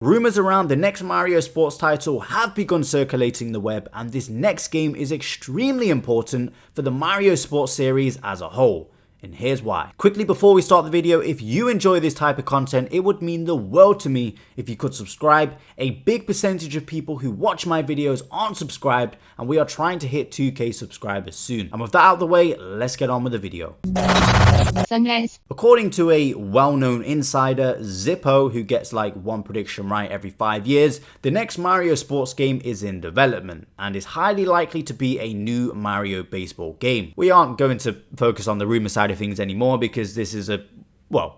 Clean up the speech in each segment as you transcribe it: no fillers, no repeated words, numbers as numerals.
Rumors around the next Mario sports title have begun circulating the web, and this next game is extremely important for the Mario sports series as a whole. And here's why. Quickly before we start the video, if you enjoy this type of content, it would mean the world to me if you could subscribe. A big percentage of people who watch my videos aren't subscribed, and we are trying to hit 2K subscribers soon. And with that out of the way, let's get on with the video. Sunrise. According to a well-known insider, Zippo, who gets like one prediction right every 5 years, the next Mario sports game is in development and is highly likely to be a new Mario baseball game. We aren't going to focus on the rumor side of things anymore because this is a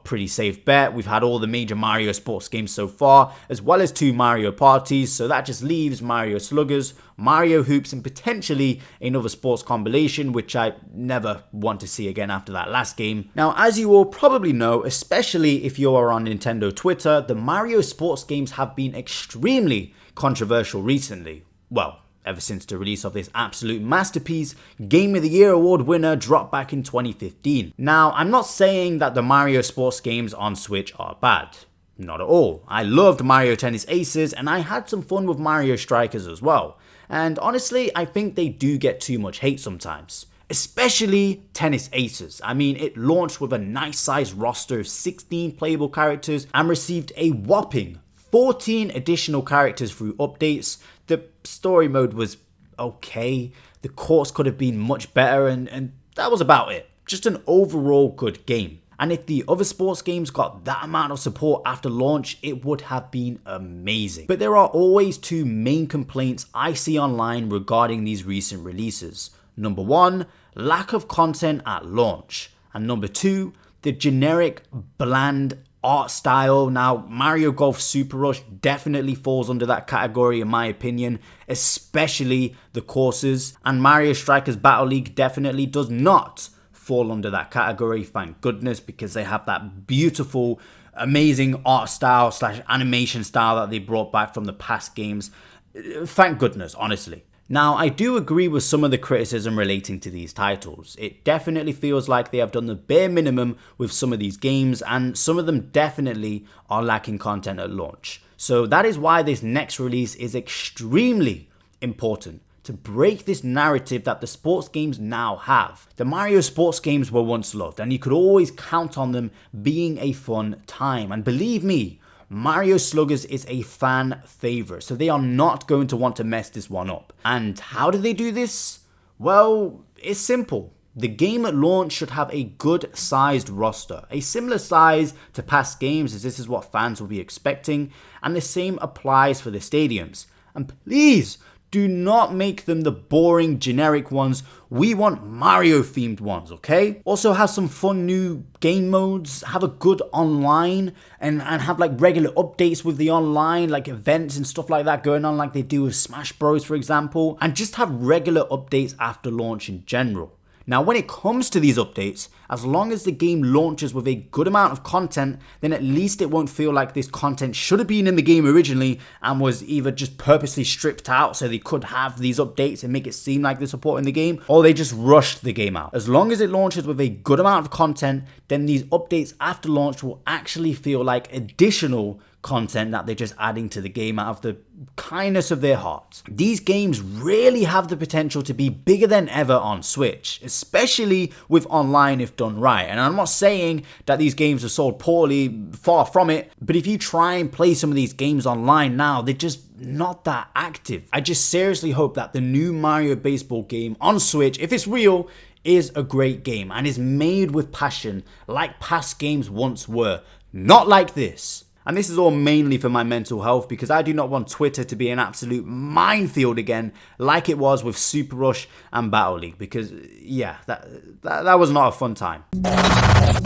pretty safe bet. We've had all the major Mario sports games so far, as well as 2 Mario parties, so that just leaves Mario Sluggers, Mario Hoops, and potentially another sports combination, which I never want to see again after that last game. Now, as you all probably know, especially if you are on Nintendo Twitter, the Mario sports games have been extremely controversial recently. Well, ever since the release of this absolute masterpiece, Game of the Year award winner dropped back in 2015. Now, I'm not saying that the Mario sports games on Switch are bad. Not at all. I loved Mario Tennis Aces, and I had some fun with Mario Strikers as well. And honestly, I think they do get too much hate sometimes. Especially Tennis Aces. I mean, it launched with a nice sized roster of 16 playable characters and received a whopping 14 additional characters through updates. The story mode was okay, the course could have been much better, and that was about it. Just an overall good game. And if the other sports games got that amount of support after launch, it would have been amazing. But there are always 2 main complaints I see online regarding these recent releases. Number 1, lack of content at launch. And number 2, the generic, bland art style. Now, Mario Golf Super Rush definitely falls under that category in my opinion, especially the courses, and Mario Strikers Battle League definitely does not fall under that category, thank goodness, because they have that beautiful, amazing art style / animation style that they brought back from the past games. Thank goodness, honestly. Now, I do agree with some of the criticism relating to these titles. It definitely feels like they have done the bare minimum with some of these games, and some of them definitely are lacking content at launch. So that is why this next release is extremely important, to break this narrative that the sports games now have. The Mario sports games were once loved, and you could always count on them being a fun time. And believe me, Mario Sluggers is a fan favorite, so they are not going to want to mess this one up. And how do they do this? Well, it's simple. The game at launch should have a good sized roster, a similar size to past games, as this is what fans will be expecting, and the same applies for the stadiums. And please, do not make them the boring generic ones. We want Mario themed ones, okay? Also have some fun new game modes, have a good online, and have like regular updates with the online, like events and stuff like that going on like they do with Smash Bros, for example. And just have regular updates after launch in general. Now, when it comes to these updates, as long as the game launches with a good amount of content, then at least it won't feel like this content should have been in the game originally and was either just purposely stripped out so they could have these updates and make it seem like they're supporting the game, or they just rushed the game out. As long as it launches with a good amount of content, then these updates after launch will actually feel like additional content that they're just adding to the game out of the kindness of their heart. These games really have the potential to be bigger than ever on Switch, especially with online if done right. And I'm not saying that these games are sold poorly, far from it, but if you try and play some of these games online now, they're just not that active. I just seriously hope that the new Mario baseball game on Switch, if it's real, is a great game and is made with passion like past games once were, not like this. And this is all mainly for my mental health, because I do not want Twitter to be an absolute minefield again like it was with Super Rush and Battle League, because yeah, that was not a fun time.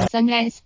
Sunrise.